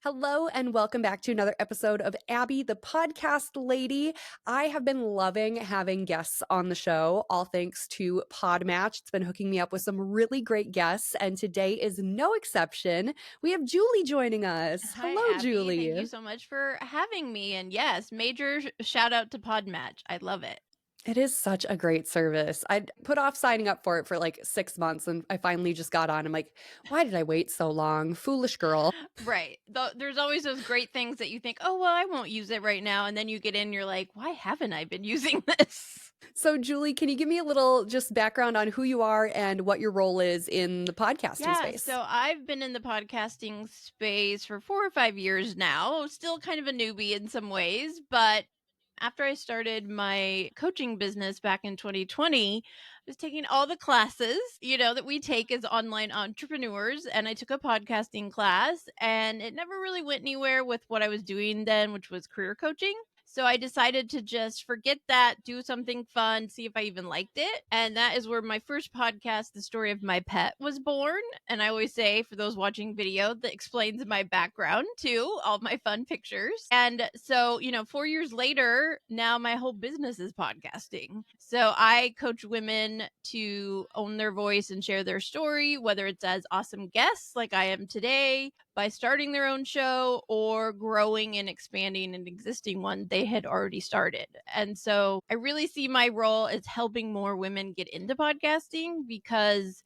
Hello and welcome back to another episode of Abby, the podcast lady. I have been loving having guests on the show, all thanks to Podmatch. It's been hooking me up with some really great guests, and today is no exception. We have Julie joining us. Hi, Hello, Abby. Thank you Julie. so much for having me. And yes, major shout out to Podmatch. I love it. It is such a great service. I put off signing up for it for like 6 months, and I finally just got on. I'm like, why did I wait so long? Foolish girl. Right. There's always those great things that you think, oh, well, I won't use it right now. And then you get in, you're like, why haven't I been using this? So, Julie, can you give me a little just background on who you are and what your role is in the podcasting Yeah, space? so I've been in the podcasting space for 4 or 5 years now, still kind of a newbie in some ways, but after I started my coaching business back in 2020, I was taking all the classes, that we take as online entrepreneurs, and I took a podcasting class, and it never really went anywhere with what I was doing then, which was career coaching. So I decided to just forget that, do something fun, see if I even liked it. And that is where my first podcast, The Story of My Pet, was born. And I always say, for those watching video, that explains my background too, all my fun pictures. And so, 4 years later, now my whole business is podcasting. So I coach women to own their voice and share their story, whether it's as awesome guests like I am today, by starting their own show, or growing and expanding an existing one they had already started. And so I really see my role as helping more women get into podcasting because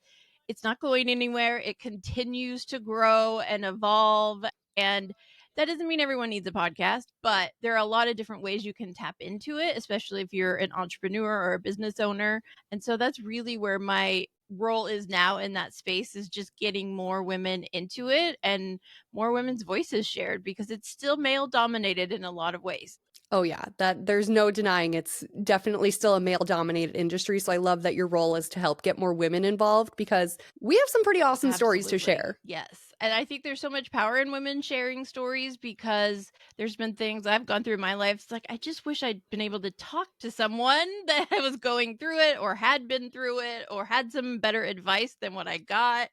it's not going anywhere. It continues to grow and evolve. And that doesn't mean everyone needs a podcast, but there are a lot of different ways you can tap into it, especially if you're an entrepreneur or a business owner. And so that's really where my role is now in that space, is just getting more women into it and more women's voices shared, because it's still male dominated in a lot of ways. Oh yeah, that there's no denying it's definitely still a male dominated industry. So I love that your role is to help get more women involved because we have some pretty awesome stories to Absolutely. share. Yes. And I think there's so much power in women sharing stories, because there's been things I've gone through in my life. It's like, I just wish I'd been able to talk to someone that was going through it, or had been through it, or had some better advice than what I got.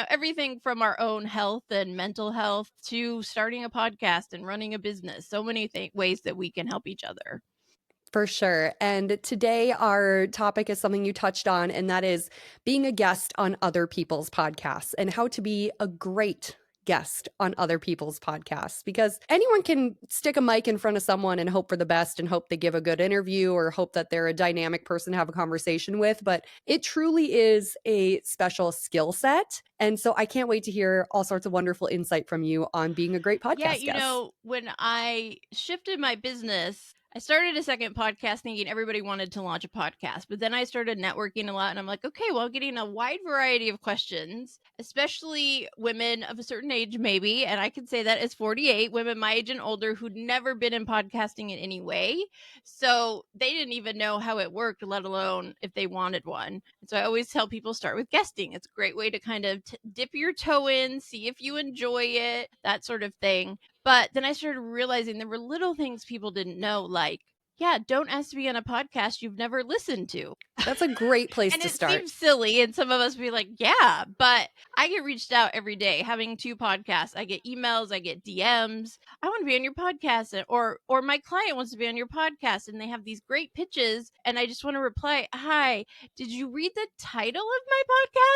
Everything from our own health and mental health to starting a podcast and running a business. So many ways that we can help each other. For sure. And today, our topic is something you touched on, and that is being a guest on other people's podcasts and how to be a great guest on other people's podcasts. Because anyone can stick a mic in front of someone and hope for the best and hope they give a good interview or hope that they're a dynamic person to have a conversation with. But it truly is a special skill set. And so I can't wait to hear all sorts of wonderful insight from you on being a great Yeah, podcast guest. when I shifted my business, I started a second podcast thinking everybody wanted to launch a podcast. But then I started networking a lot, and I'm like, okay, well, getting a wide variety of questions, especially women of a certain age, maybe. And I can say that as 48, women my age and older who'd never been in podcasting in any way. So they didn't even know how it worked, let alone if they wanted one. And so I always tell people, start with guesting. It's a great way to kind of dip your toe in, see if you enjoy it, that sort of thing. But then I started realizing there were little things people didn't know, like, yeah, don't ask to be on a podcast you've never listened to. That's a great place And to it start. seems silly, and some of us be like, yeah, but I get reached out every day having two podcasts. I get emails, I get DMs. I want to be on your podcast, or my client wants to be on your podcast, and they have these great pitches, and I just want to reply, hi, did you read the title of my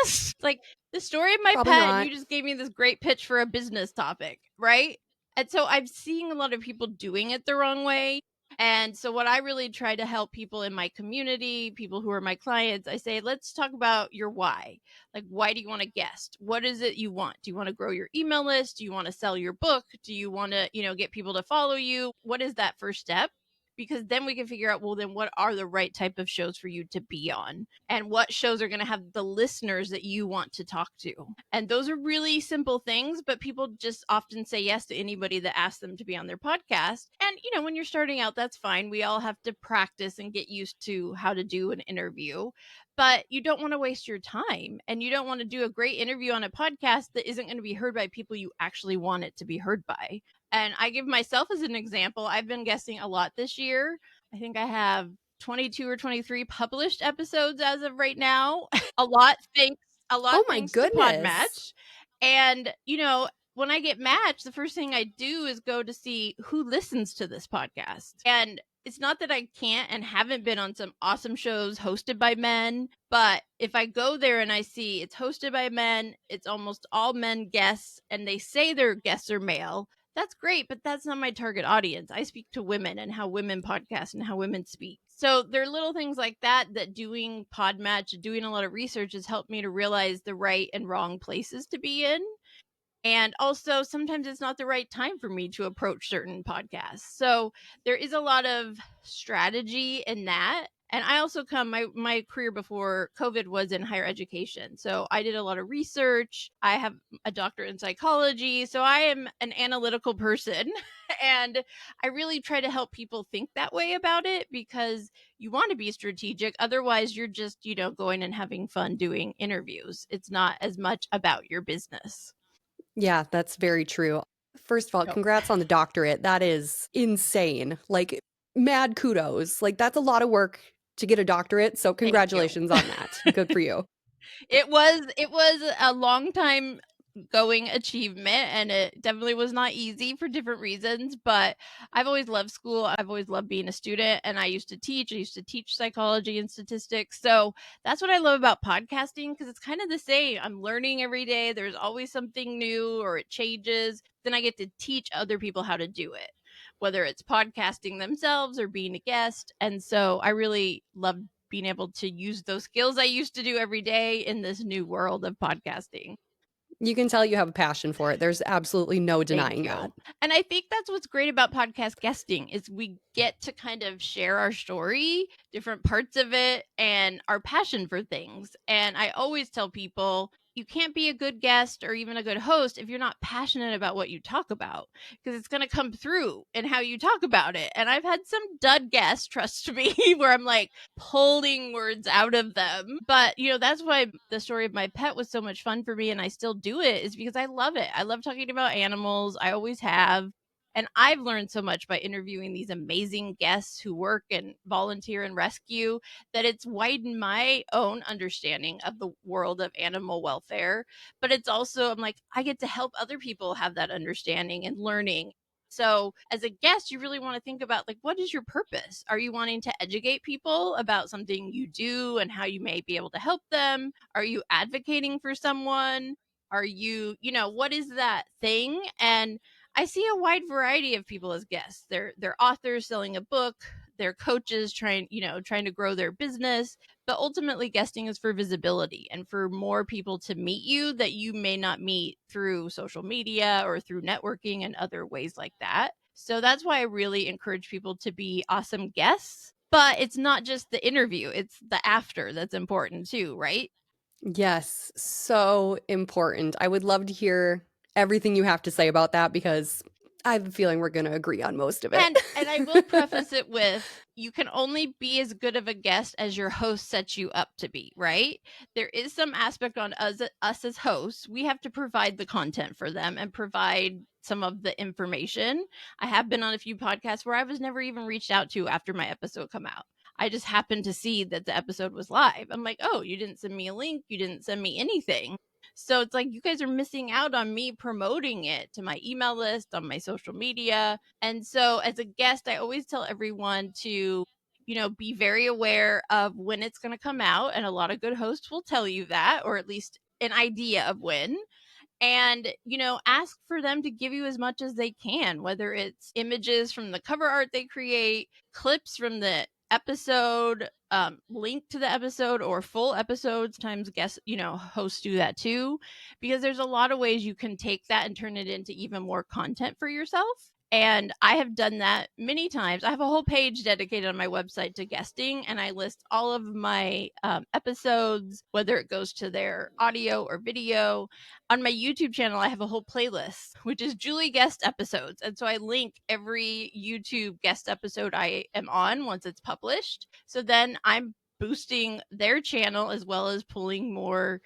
podcast? Like, The Story of My Probably Pet, and not. you just gave me this great pitch for a business topic, right? And so I'm seeing a lot of people doing it the wrong way. And so, what I really try to help people in my community, people who are my clients, I say, let's talk about your why. Like, why do you want to guest? What is it you want? Do you want to grow your email list? Do you want to sell your book? Do you want to, get people to follow you? What is that first step? Because then we can figure out, well, then what are the right type of shows for you to be on? And what shows are going to have the listeners that you want to talk to? And those are really simple things, but people just often say yes to anybody that asks them to be on their podcast. And, when you're starting out, that's fine. We all have to practice and get used to how to do an interview, but you don't want to waste your time, and you don't want to do a great interview on a podcast that isn't going to be heard by people you actually want it to be heard by. And I give myself as an example. I've been guesting a lot this year. I think I have 22 or 23 published episodes as of right now. a lot thanks a lot Oh my thanks to goodness. Podmatch. And, when I get matched, the first thing I do is go to see who listens to this podcast. And it's not that I can't and haven't been on some awesome shows hosted by men, but if I go there and I see it's hosted by men, it's almost all men guests, and they say their guests are male, that's great, but that's not my target audience. I speak to women and how women podcast and how women speak. So there are little things like that that doing Podmatch, doing a lot of research has helped me to realize the right and wrong places to be in. And also, sometimes it's not the right time for me to approach certain podcasts. So there is a lot of strategy in that. And I also my career before COVID was in higher education. So I did a lot of research. I have a doctorate in psychology. So I am an analytical person. And I really try to help people think that way about it, because you want to be strategic. Otherwise, you're just, going and having fun doing interviews. It's not as much about your business. Yeah, that's very true. First of all, Nope. congrats on the doctorate. That is insane. Like, mad kudos. Like, that's a lot of work to get a doctorate. So, Thank you. congratulations on that. Good for you. It was a long time going achievement, and it definitely was not easy for different reasons, but I've always loved school. I've always loved being a student, and I used to teach. I used to teach psychology and statistics. So that's what I love about podcasting, because it's kind of the same. I'm learning every day. There's always something new, or it changes. Then I get to teach other people how to do it, whether it's podcasting themselves or being a guest. And so I really love being able to use those skills I used to do every day in this new world of podcasting. You can tell you have a passion for it. There's absolutely no Thank denying that. you. And I think that's what's great about podcast guesting is we get to kind of share our story, different parts of it, and our passion for things. And I always tell people you can't be a good guest or even a good host if you're not passionate about what you talk about, because it's going to come through in how you talk about it. And I've had some dud guests, trust me, where I'm like pulling words out of them. But, that's why the story of my pet was so much fun for me, and I still do it, is because I love it. I love talking about animals. I always have. And I've learned so much by interviewing these amazing guests who work and volunteer and rescue, that it's widened my own understanding of the world of animal welfare. But it's also, I'm like, I get to help other people have that understanding and learning. So, as a guest, you really want to think about, like, what is your purpose? Are you wanting to educate people about something you do and how you may be able to help them? Are you advocating for someone? Are you, what is that thing? And I see a wide variety of people as guests. They're authors selling a book, they're coaches trying to grow their business, but ultimately guesting is for visibility and for more people to meet you that you may not meet through social media or through networking and other ways like that. So that's why I really encourage people to be awesome guests. But it's not just the interview, it's the after that's important too, right? Yes, so important. I would love to hear everything you have to say about that because I have a feeling we're going to agree on most of it. And I will preface it with, you can only be as good of a guest as your host sets you up to be, right? There is some aspect on us as hosts. We have to provide the content for them and provide some of the information. I have been on a few podcasts where I was never even reached out to after my episode come out. I just happened to see that the episode was live. I'm like, "Oh, you didn't send me a link, you didn't send me anything." So it's like you guys are missing out on me promoting it to my email list, on my social media. And so as a guest, I always tell everyone to, be very aware of when it's going to come out. And a lot of good hosts will tell you that, or at least an idea of when. And, ask for them to give you as much as they can, whether it's images from the cover art they create, clips from the episode, link to the episode, or full episodes. Times guests, hosts do that too, because there's a lot of ways you can take that and turn it into even more content for yourself. And I have done that many times. I have a whole page dedicated on my website to guesting, and I list all of my episodes, whether it goes to their audio or video. On my YouTube channel, I have a whole playlist, which is Julie guest episodes. And so I link every YouTube guest episode I am on once it's published. So then I'm boosting their channel as well as pulling more,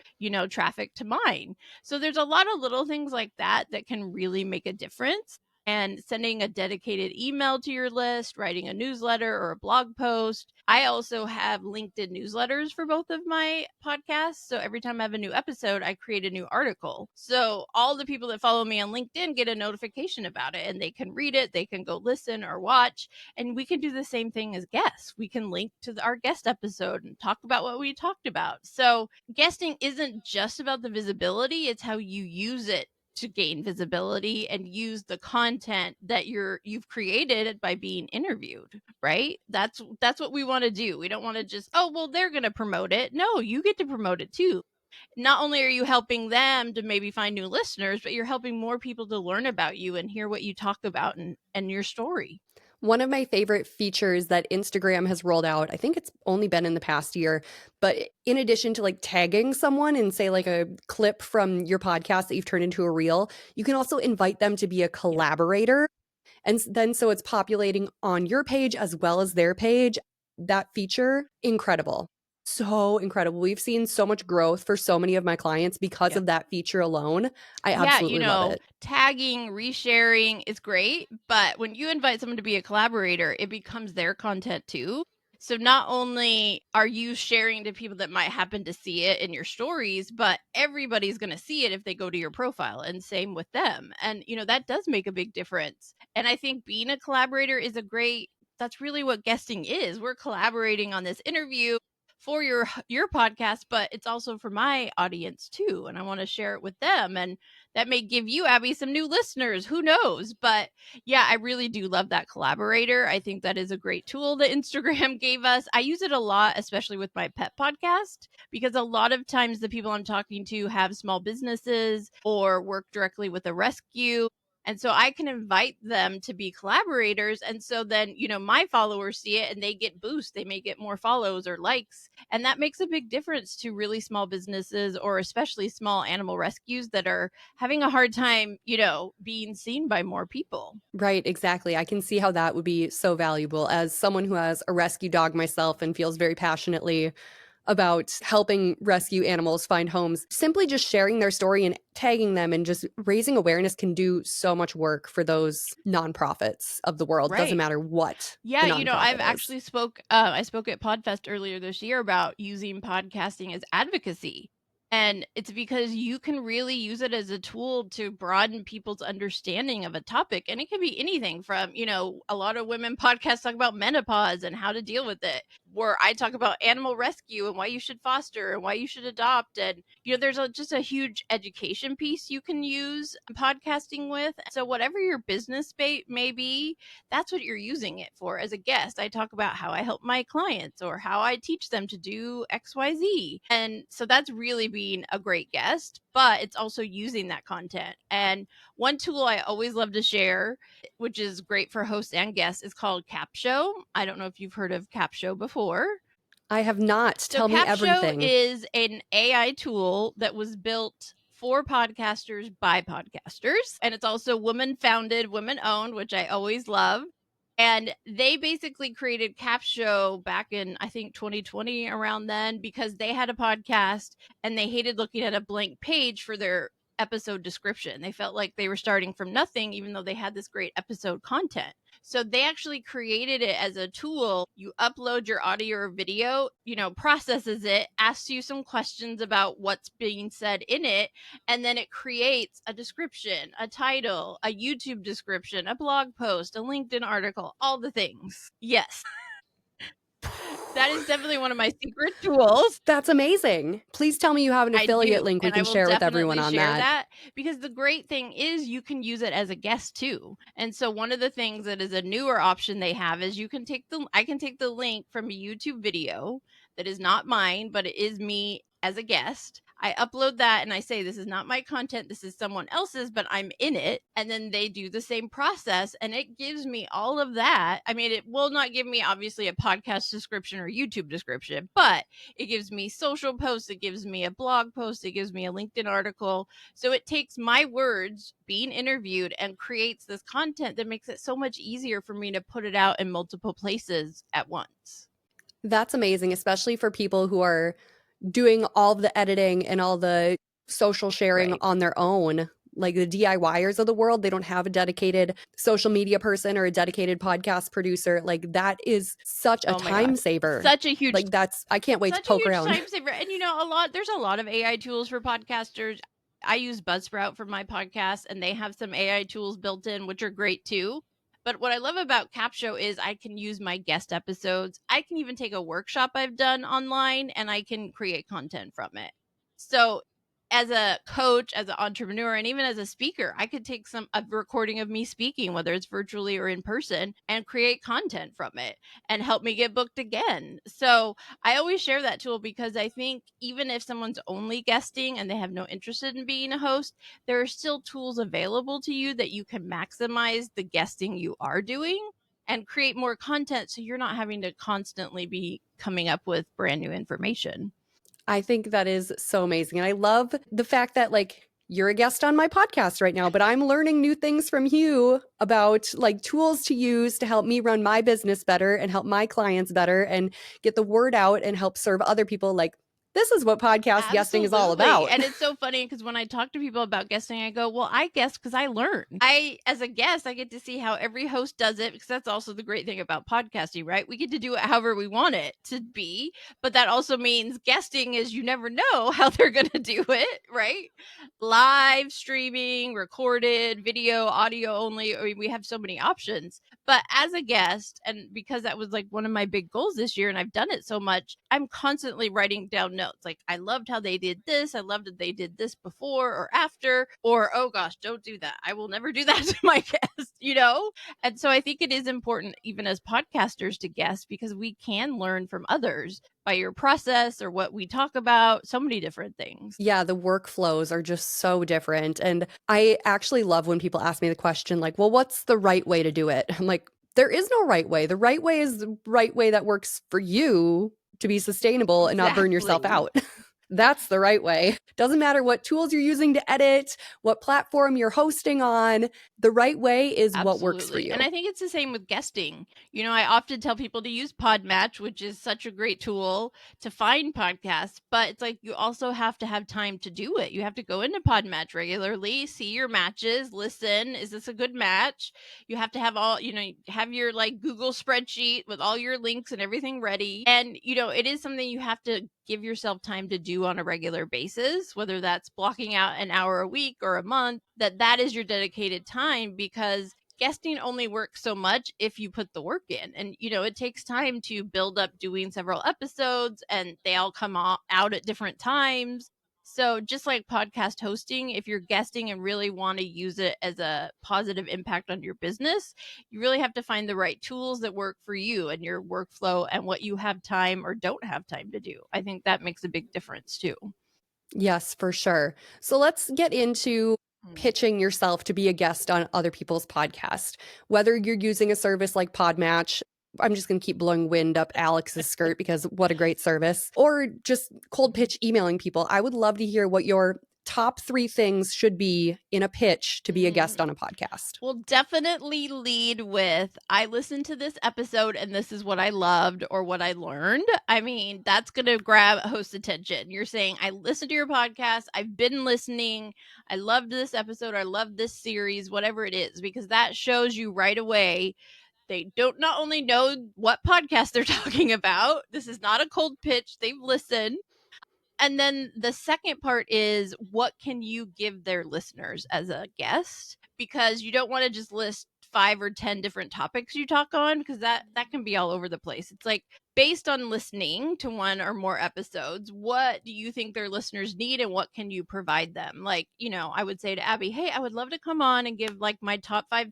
traffic to mine. So there's a lot of little things like that that can really make a difference. and sending a dedicated email to your list, writing a newsletter or a blog post. I also have LinkedIn newsletters for both of my podcasts. So every time I have a new episode, I create a new article. So all the people that follow me on LinkedIn get a notification about it and they can read it, they can go listen or watch. And we can do the same thing as guests. We can link to our guest episode and talk about what we talked about. So guesting isn't just about the visibility, it's how you use it to gain visibility and use the content that you've created by being interviewed, right? That's what we want to do. We don't want to just, oh, well, they're going to promote it. No, you get to promote it too. Not only are you helping them to maybe find new listeners, but you're helping more people to learn about you and hear what you talk about and your story. One of my favorite features that Instagram has rolled out, I think it's only been in the past year, but in addition to like tagging someone and say like a clip from your podcast that you've turned into a reel, you can also invite them to be a collaborator. And then so it's populating on your page as well as their page. That feature, incredible. So incredible. We've seen so much growth for so many of my clients because of that feature alone. I absolutely love it. Tagging, resharing is great, but when you invite someone to be a collaborator, it becomes their content too. So not only are you sharing to people that might happen to see it in your stories, but everybody's going to see it if they go to your profile, and same with them. And that does make a big difference. And I think being a collaborator is that's really what guesting is. We're collaborating on this interview for your podcast, but it's also for my audience too, and I want to share it with them, and that may give you, Abby, some new listeners, who knows? But yeah, I really do love that collaborator. I think that is a great tool that Instagram gave us. I use it a lot, especially with my pet podcast, because a lot of times the people I'm talking to have small businesses or work directly with a rescue. And so I can invite them to be collaborators. And so then, my followers see it and they get boosts. They may get more follows or likes. And that makes a big difference to really small businesses, or especially small animal rescues that are having a hard time, being seen by more people. Right, exactly. I can see how that would be so valuable as someone who has a rescue dog myself and feels very passionately about helping rescue animals find homes. Simply just sharing their story and tagging them and just raising awareness can do so much work for those nonprofits of the world. Right. Doesn't matter what Yeah, the nonprofit I've is. actually I spoke at Podfest earlier this year about using podcasting as advocacy. And it's because you can really use it as a tool to broaden people's understanding of a topic. And it can be anything from, a lot of women podcasts talk about menopause and how to deal with it, where I talk about animal rescue and why you should foster and why you should adopt. And, there's just a huge education piece you can use podcasting with. So whatever your business may be, that's what you're using it for. As a guest, I talk about how I help my clients or how I teach them to do XYZ. And so that's really being a great guest, but it's also using that content. And one tool I always love to share, which is great for hosts and guests, is called Capshow. I don't know if you've heard of Capshow before. I have not. Tell me everything. Capshow is an AI tool that was built for podcasters by podcasters. And it's also woman founded, women owned, which I always love. And they basically created Capshow back in, I think, 2020, around then, because they had a podcast and they hated looking at a blank page for their episode description. They felt like they were starting from nothing, even though they had this great episode content. So they actually created it as a tool. You upload your audio or video, processes it, asks you some questions about what's being said in it, and then it creates a description, a title, a YouTube description, a blog post, a LinkedIn article, all the things. Yes. That is definitely one of my secret tools. That's amazing. Please tell me you have an affiliate link we can share with everyone on that. Because the great thing is you can use it as a guest too. And so one of the things that is a newer option they have is I can take the link from a YouTube video that is not mine, but it is me as a guest. I upload that and I say, this is not my content, this is someone else's, but I'm in it. And then they do the same process and it gives me all of that. I mean, it will not give me obviously a podcast description or YouTube description, but it gives me social posts, it gives me a blog post, it gives me a LinkedIn article. So it takes my words being interviewed and creates this content that makes it so much easier for me to put it out in multiple places at once. That's amazing, especially for people who are doing all the editing and all the social sharing on their own. like the DIYers of the world. They don't have a dedicated social media person or a dedicated podcast producer. Like that is such a Oh my gosh. time saver. Such a huge Like I can't wait to Such a poke huge around. time saver. And there's a lot of AI tools for podcasters. I use Buzzsprout for my podcast, and they have some AI tools built in, which are great too. But what I love about Capshow is I can use my guest episodes. I can even take a workshop I've done online and I can create content from it. So as a coach, as an entrepreneur, and even as a speaker, I could take a recording of me speaking, whether it's virtually or in person, and create content from it and help me get booked again. So I always share that tool because I think even if someone's only guesting and they have no interest in being a host, there are still tools available to you that you can maximize the guesting you are doing and create more content so you're not having to constantly be coming up with brand new information. I think that is so amazing. And I love the fact that like you're a guest on my podcast right now, but I'm learning new things from you about like tools to use to help me run my business better and help my clients better and get the word out and help serve other people. Like this is what podcast guesting is all Absolutely. about. And it's so funny because when I talk to people about guesting, I go, well, I guess because I learn. As a guest, I get to see how every host does it because that's also the great thing about podcasting, right? We get to do it however we want it to be. But that also means guesting is you never know how they're going to do it, right? Live streaming, recorded, video, audio only. I mean, we have so many options. But as a guest, and because that was like one of my big goals this year, and I've done it so much, I'm constantly writing down notes. Like, I loved how they did this. I loved that they did this before or after, or, oh gosh, don't do that. I will never do that to my guest, And so I think it is important, even as podcasters, to guest because we can learn from others by your process or what we talk about, so many different things. Yeah, the workflows are just so different. And I actually love when people ask me the question, like, well, what's the right way to do it? I'm like, there is no right way. The right way is the right way that works for you to be sustainable and not burn yourself Exactly. out. That's the right way. Doesn't matter what tools you're using to edit, what platform you're hosting on. The right way is what works for Absolutely. you. And I think it's the same with guesting. I often tell people to use Podmatch, which is such a great tool to find podcasts, but it's like you also have to have time to do it. You have to go into Podmatch regularly, see your matches, listen, is this a good match? You have to have have your like Google spreadsheet with all your links and everything ready. And it is something you have to give yourself time to do on a regular basis, whether that's blocking out an hour a week or a month, that is your dedicated time because guesting only works so much if you put the work in. And it takes time to build up doing several episodes and they all come out at different times. So just like podcast hosting, if you're guesting and really want to use it as a positive impact on your business, you really have to find the right tools that work for you and your workflow and what you have time or don't have time to do. I think that makes a big difference too. Yes, for sure. So let's get into pitching yourself to be a guest on other people's podcast. Whether you're using a service like Podmatch, I'm just going to keep blowing wind up Alex's skirt because what a great service, or just cold pitch emailing people. I would love to hear what your top 3 things should be in a pitch to be a guest on a podcast. Well, definitely lead with, I listened to this episode and this is what I loved or what I learned. I mean, that's going to grab host attention. You're saying, I listened to your podcast. I've been listening. I loved this episode. I loved this series, whatever it is, because that shows you right away they don't not only know what podcast they're talking about. This is not a cold pitch. They've listened. And then the second part is what can you give their listeners as a guest? Because you don't want to just list 5 or 10 different topics you talk on because that can be all over the place. It's like based on listening to one or more episodes, what do you think their listeners need and what can you provide them? Like, I would say to Abby, "Hey, I would love to come on and give like my top 5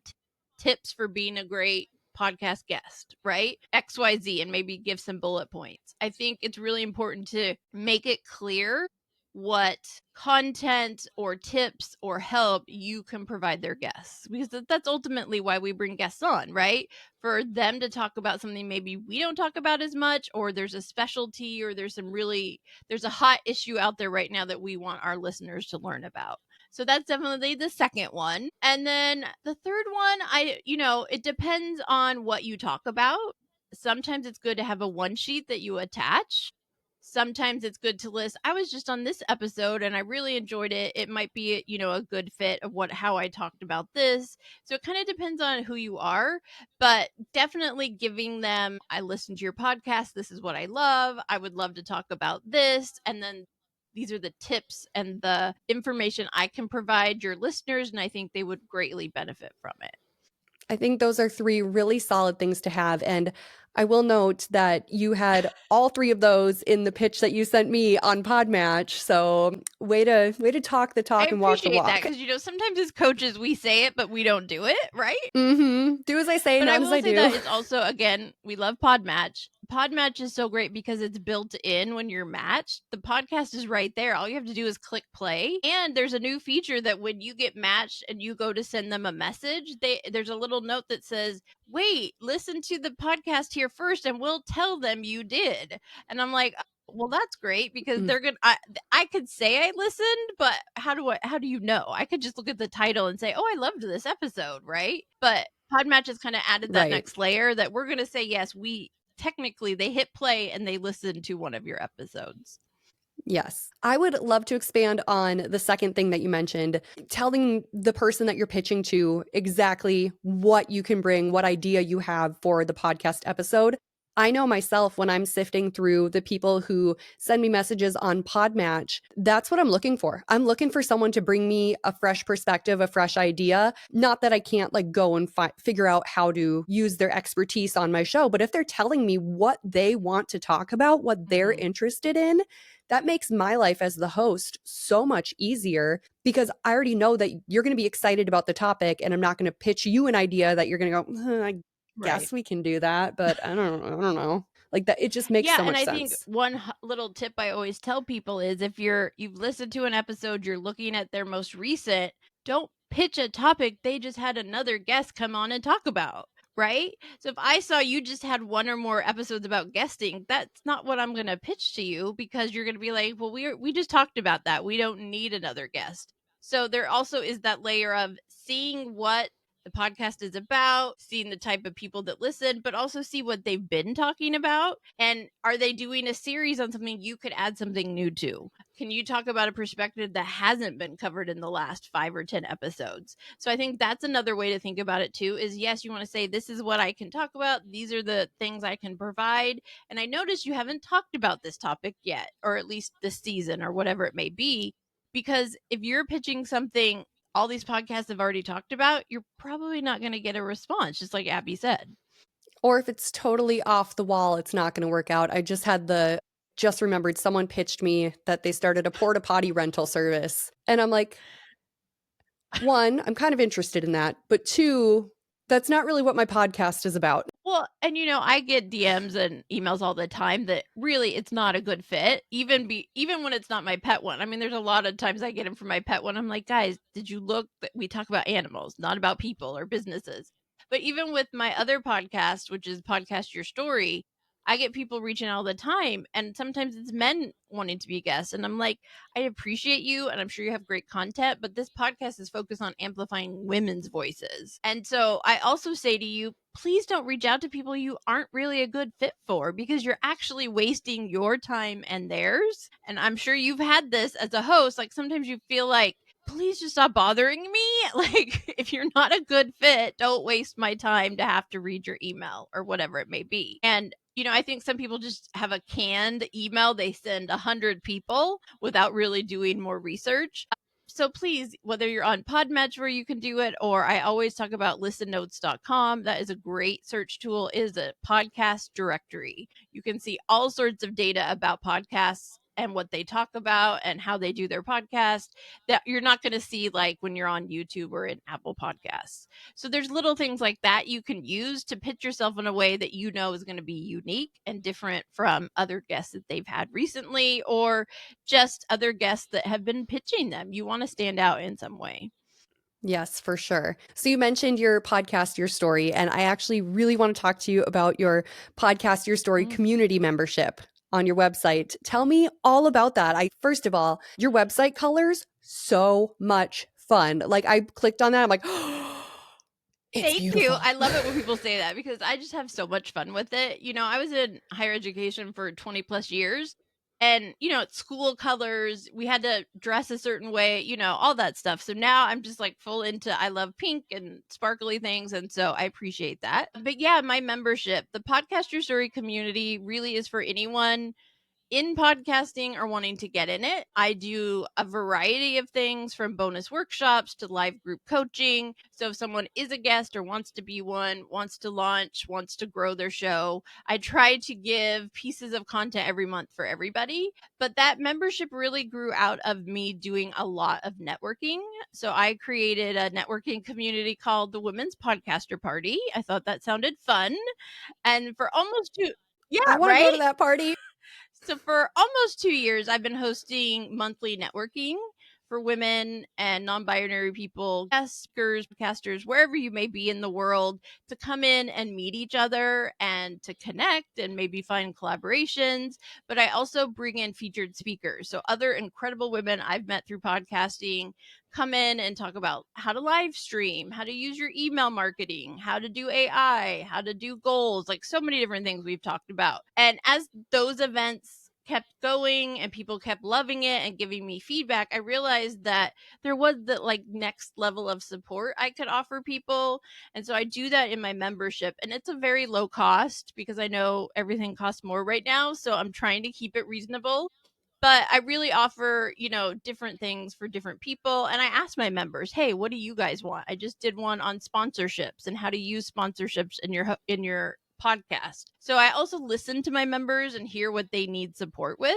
tips for being a great podcast guest, right? XYZ, and maybe give some bullet points." I think it's really important to make it clear what content or tips or help you can provide their guests because that's ultimately why we bring guests on, right? For them to talk about something maybe we don't talk about as much, or there's a specialty, or there's a hot issue out there right now that we want our listeners to learn about. So that's definitely the second one. And then the third one, it depends on what you talk about. Sometimes it's good to have a one sheet that you attach. Sometimes it's good to list, I was just on this episode and I really enjoyed it. It might be, a good fit of how I talked about this. So it kind of depends on who you are, but definitely giving them, I listened to your podcast. This is what I love. I would love to talk about this. And then these are the tips and the information I can provide your listeners. And I think they would greatly benefit from it. I think those are 3 really solid things to have, and I will note that you had all 3 of those in the pitch that you sent me on Podmatch, so way to talk the I talk and walk the appreciate that walk. because, sometimes as coaches, we say it, but we don't do it, right? Do as I say, But I not as will I say that do. it's also, again, we love Podmatch. Podmatch is so great because it's built in when you're matched. The podcast is right there. All you have to do is click play. And there's a new feature that when you get matched and you go to send them a message, there's a little note that says, "Wait, listen to the podcast here first and we'll tell them you did." And I'm like, well, that's great because Mm, they're gonna. I could say I listened, but how do you know? I could just look at the title and say, "Oh, I loved this episode," right? But Podmatch has kind of added that right. next layer that we're going to say, yes, we technically they hit play and they listen to one of your episodes. Yes. I would love to expand on the second thing that you mentioned, telling the person that you're pitching to exactly what you can bring, what idea you have for the podcast episode. I know myself when I'm sifting through the people who send me messages on Podmatch, that's what I'm looking for. I'm looking for someone to bring me a fresh perspective, a fresh idea. Not that I can't like go and figure out how to use their expertise on my show, but if they're telling me what they want to talk about, what they're interested in, that makes my life as the host so much easier because I already know that you're going to be excited about the topic and I'm not going to pitch you an idea that you're going to go, I Right. guess we can do that, but I don't know. Like that, it just makes Yeah, so and much I think sense. one little tip I always tell people is if you've listened to an episode, you're looking at their most recent, don't pitch a topic they just had another guest come on and talk about, right? So if I saw you just had one or more episodes about guesting, that's not what I'm going to pitch to you because you're going to be like, "Well, we just talked about that. We don't need another guest." So there also is that layer of seeing what the podcast is about, seeing the type of people that listen, but also see what they've been talking about. And are they doing a series on something you could add something new to? Can you talk about a perspective that hasn't been covered in the last 5 or 10 episodes? So I think that's another way to think about it too is yes, you want to say, this is what I can talk about. These are the things I can provide. And I noticed you haven't talked about this topic yet, or at least this season or whatever it may be. Because if you're pitching something all these podcasts have already talked about, you're probably not going to get a response, just like Abby said. Or if it's totally off the wall, it's not going to work out. Just remembered someone pitched me that they started a porta potty rental service. And I'm like, one, I'm kind of interested in that. But two, that's not really what my podcast is about. Well, and I get DMs and emails all the time that really it's not a good fit, even when it's not my pet one. I mean, there's a lot of times I get them from my pet one. I'm like, guys, did you look that we talk about animals, not about people or businesses? But even with my other podcast, which is Podcast Your Story, I get people reaching out all the time, and sometimes it's men wanting to be guests. And I'm like, I appreciate you, and I'm sure you have great content, but this podcast is focused on amplifying women's voices. And so I also say to you, please don't reach out to people you aren't really a good fit for because you're actually wasting your time and theirs. And I'm sure you've had this as a host. Like sometimes you feel like, please just stop bothering me. Like, if you're not a good fit, don't waste my time to have to read your email or whatever it may be. And I think some people just have a canned email they send 100 people without really doing more research. So please, whether you're on Podmatch where you can do it, or I always talk about listennotes.com, that is a great search tool, it is a podcast directory. You can see all sorts of data about podcasts and what they talk about and how they do their podcast that you're not going to see like when you're on YouTube or in Apple Podcasts. So there's little things like that you can use to pitch yourself in a way that is going to be unique and different from other guests that they've had recently or just other guests that have been pitching them. You want to stand out in some way. Yes, for sure. So you mentioned your podcast, Your Story, and I actually really want to talk to you about your podcast, Your Story Mm. community membership on your website. Tell me all about that. First of all, your website colors, so much fun. Like I clicked on that, I'm like, it's Thank you. beautiful. I love it when people say that because I just have so much fun with it. I was in higher education for 20 plus years. And, it's school colors. We had to dress a certain way, all that stuff. So now I'm just like full into I love pink and sparkly things. And so I appreciate that. But yeah, my membership, the Podcast Your Story community really is for anyone in podcasting or wanting to get in it. I do a variety of things from bonus workshops to live group coaching. So if someone is a guest or wants to be one, wants to launch, wants to grow their show, I try to give pieces of content every month for everybody. But that membership really grew out of me doing a lot of networking. So I created a networking community called the Women's Podcaster Party. I thought that sounded fun. And for almost two, I yeah, want to go to right? that party. So for almost 2 years, I've been hosting monthly networking for women and non-binary people, guesters, podcasters, wherever you may be in the world, to come in and meet each other and to connect and maybe find collaborations. But I also bring in featured speakers. So other incredible women I've met through podcasting come in and talk about how to live stream, how to use your email marketing, how to do AI, how to do goals, like so many different things we've talked about. And as those events kept going and people kept loving it and giving me feedback, I realized that there was the like next level of support I could offer people. And so I do that in my membership, and it's a very low cost because I know everything costs more right now. So I'm trying to keep it reasonable, but I really offer, different things for different people. And I ask my members, hey, what do you guys want? I just did one on sponsorships and how to use sponsorships in your podcast. So I also listen to my members and hear what they need support with.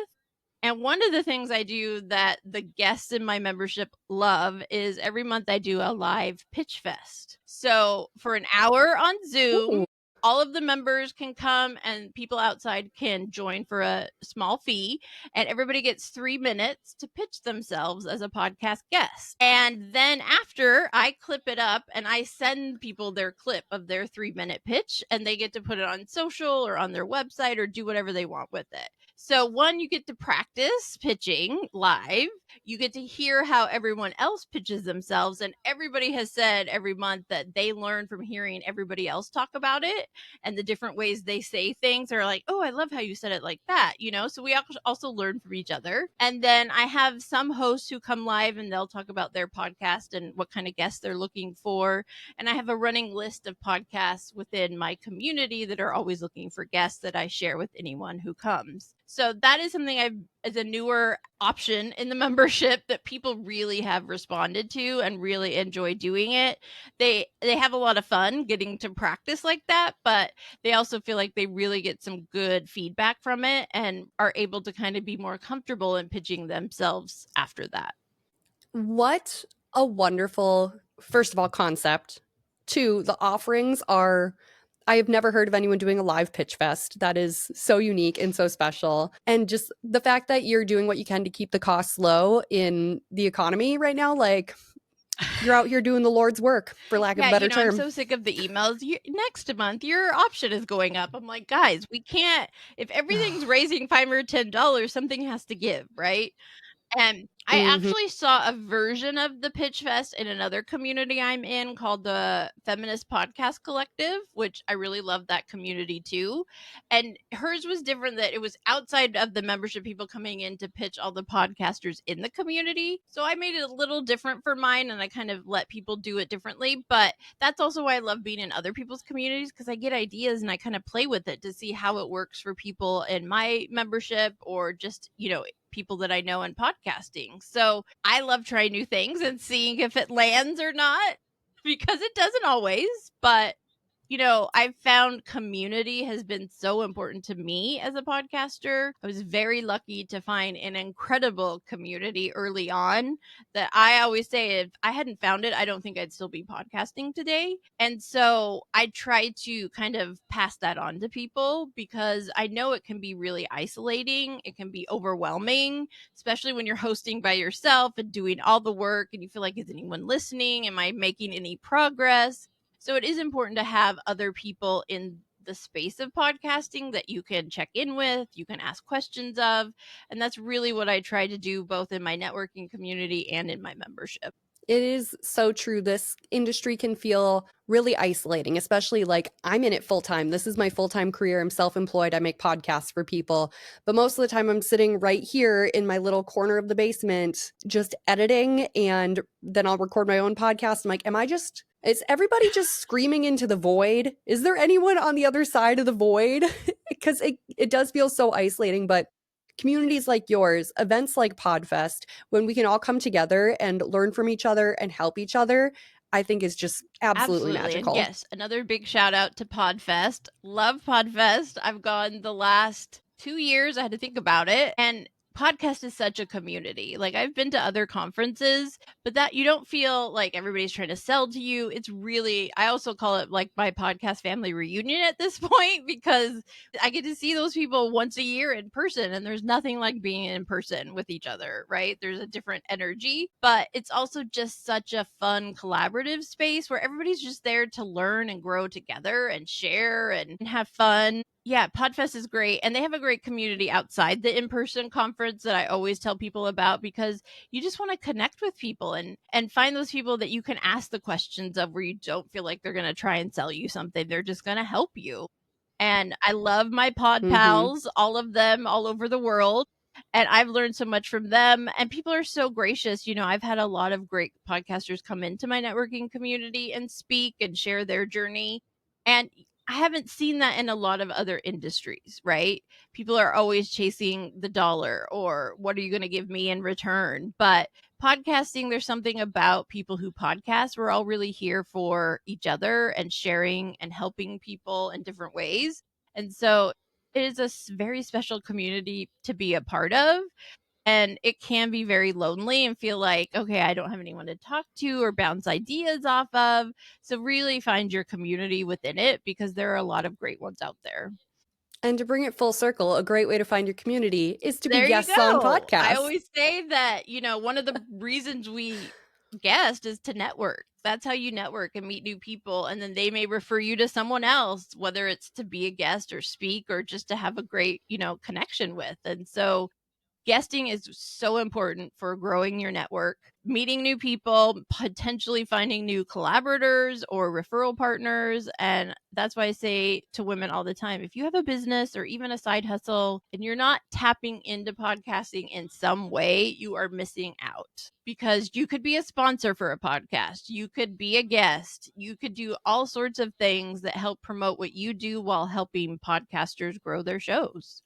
And one of the things I do that the guests in my membership love is every month I do a live pitch fest. So for an hour on Zoom, Ooh. all of the members can come and people outside can join for a small fee, and everybody gets 3 minutes to pitch themselves as a podcast guest. And then after, I clip it up and I send people their clip of their 3 minute pitch, and they get to put it on social or on their website or do whatever they want with it. So, one, you get to practice pitching live. You get to hear how everyone else pitches themselves. And everybody has said every month that they learn from hearing everybody else talk about it and the different ways they say things. Are like, oh, I love how you said it like that, So we also learn from each other. And then I have some hosts who come live and they'll talk about their podcast and what kind of guests they're looking for. And I have a running list of podcasts within my community that are always looking for guests that I share with anyone who comes. So that is something I've as a newer option in the membership that people really have responded to and really enjoy doing it. They have a lot of fun getting to practice like that, but they also feel like they really get some good feedback from it and are able to kind of be more comfortable in pitching themselves after that. What a wonderful, first of all, concept. Two, the offerings are, I have never heard of anyone doing a live pitch fest. That is so unique and so special. And just the fact that you're doing what you can to keep the costs low in the economy right now, like you're out here doing the Lord's work, for lack of a Yeah, better I'm term. so sick of the emails. Next month, your option is going up. I'm like, guys, we can't. If everything's raising $5 or $10, something has to give, right? And I Mhm. actually saw a version of the Pitch Fest in another community I'm in called the Feminist Podcast Collective, which I really love that community too. And hers was different, that it was outside of the membership, people coming in to pitch all the podcasters in the community. So I made it a little different for mine and I kind of let people do it differently. But that's also why I love being in other people's communities, because I get ideas and I kind of play with it to see how it works for people in my membership or just, people that I know in podcasting. So I love trying new things and seeing if it lands or not, because it doesn't always. But I've found community has been so important to me as a podcaster. I was very lucky to find an incredible community early on that I always say, if I hadn't found it, I don't think I'd still be podcasting today. And so I try to kind of pass that on to people, because I know it can be really isolating. It can be overwhelming, especially when you're hosting by yourself and doing all the work and you feel like, is anyone listening? Am I making any progress? So it is important to have other people in the space of podcasting that you can check in with, you can ask questions of. And that's really what I try to do both in my networking community and in my membership. It is so true. This industry can feel really isolating, especially like I'm in it full time. This is my full time career. I'm self employed. I make podcasts for people. But most of the time, I'm sitting right here in my little corner of the basement, just editing. And then I'll record my own podcast. I'm like, is everybody just screaming into the void? Is there anyone on the other side of the void? Because it does feel so isolating. But communities like yours, events like Podfest, when we can all come together and learn from each other and help each other, I think is just absolutely Absolutely. And magical. yes, another big shout out to Podfest. Love Podfest. I've gone the last 2 years. I had to think about it. And podcast is such a community. Like I've been to other conferences, but that you don't feel like everybody's trying to sell to you. It's really, I also call it like my podcast family reunion at this point because I get to see those people once a year in person, and there's nothing like being in person with each other, right? There's a different energy, but it's also just such a fun collaborative space where everybody's just there to learn and grow together and share and have fun. Yeah, Podfest is great. And they have a great community outside the in-person conference that I always tell people about, because you just want to connect with people and find those people that you can ask the questions of, where you don't feel like they're going to try and sell you something. They're just going to help you. And I love my pod Mm-hmm. pals, all of them all over the world. And I've learned so much from them. And people are so gracious. I've had a lot of great podcasters come into my networking community and speak and share their journey. And I haven't seen that in a lot of other industries, right? People are always chasing the dollar, or what are you going to give me in return? But podcasting, there's something about people who podcast. We're all really here for each other and sharing and helping people in different ways. And so it is a very special community to be a part of. And it can be very lonely and feel like, okay, I don't have anyone to talk to or bounce ideas off of. So really find your community within it, because there are a lot of great ones out there. And to bring it full circle, a great way to find your community is to be There you guests on go. I podcasts. always say that, one of the reasons we guest is to network. That's how you network and meet new people. And then they may refer you to someone else, whether it's to be a guest or speak or just to have a great, connection with. And so guesting is so important for growing your network, meeting new people, potentially finding new collaborators or referral partners. And that's why I say to women all the time, if you have a business or even a side hustle and you're not tapping into podcasting in some way, you are missing out, because you could be a sponsor for a podcast. You could be a guest. You could do all sorts of things that help promote what you do while helping podcasters grow their shows.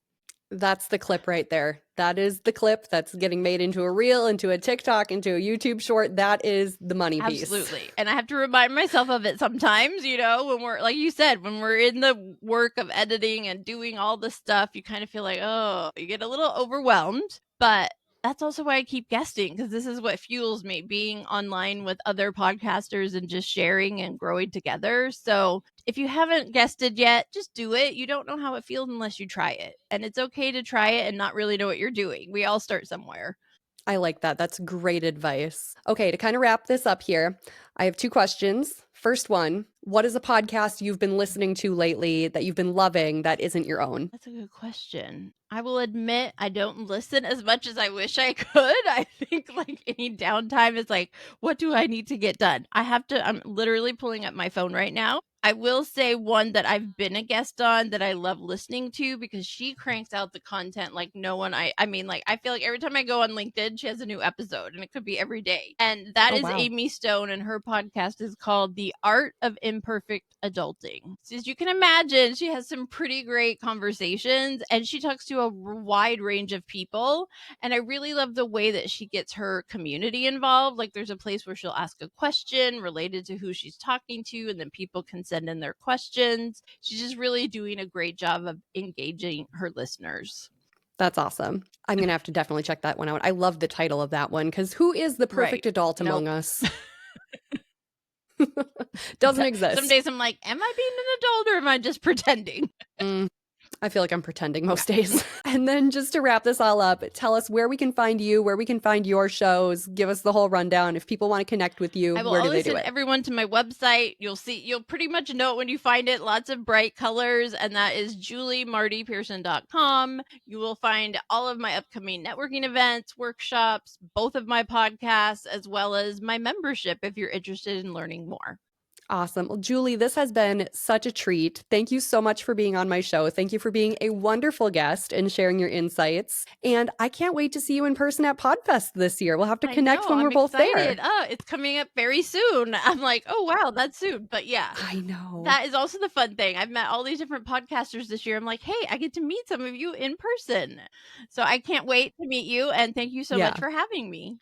That's the clip right there. That is the clip that's getting made into a reel, into a TikTok, into a YouTube short. That is the money piece. Absolutely. And I have to remind myself of it sometimes, when we're, like you said, when we're in the work of editing and doing all the stuff, you kind of feel like, oh, you get a little overwhelmed. But that's also why I keep guesting, because this is what fuels me, being online with other podcasters and just sharing and growing together. So if you haven't guested yet, just do it. You don't know how it feels unless you try it. And it's okay to try it and not really know what you're doing. We all start somewhere. I like that. That's great advice. Okay, to kind of wrap this up here, I have 2 questions. First one, what is a podcast you've been listening to lately that you've been loving that isn't your own? That's a good question. I will admit I don't listen as much as I wish I could. I think like any downtime is like, what do I need to get done? I'm literally pulling up my phone right now. I will say one that I've been a guest on that I love listening to, because she cranks out the content like no one. I mean, like, I feel like every time I go on LinkedIn, she has a new episode, and it could be every day. And that Oh, is wow. Amy Stone, and her podcast is called The Art of Imperfect Adulting. So as you can imagine, she has some pretty great conversations, and she talks to a wide range of people. And I really love the way that she gets her community involved. Like, there's a place where she'll ask a question related to who she's talking to, and then people can send in their questions. She's just really doing a great job of engaging her listeners. That's awesome. I'm going to have to definitely check that one out. I love the title of that one, because who is the perfect Right. adult Nope. among us? Doesn't exist. Some days I'm like, am I being an adult or am I just pretending? I feel like I'm pretending most days. And then just to wrap this all up, tell us where we can find you, where we can find your shows. Give us the whole rundown. If people want to connect with you, I will where do they always do send it? everyone to my website. You'll pretty much know it when you find it. Lots of bright colors, and that is juliemartypearson.com. You will find all of my upcoming networking events, workshops, both of my podcasts, as well as my membership if you're interested in learning more. Awesome. Well, Julie, this has been such a treat. Thank you so much for being on my show. Thank you for being a wonderful guest and sharing your insights. And I can't wait to see you in person at Podfest this year. We'll have to I connect know, when we're I'm both there. excited. Oh, it's coming up very soon. I'm like, oh wow, that's soon. But yeah, I know. that is also the fun thing. I've met all these different podcasters this year. I'm like, hey, I get to meet some of you in person. So I can't wait to meet you. And thank you so much Yeah. for having me.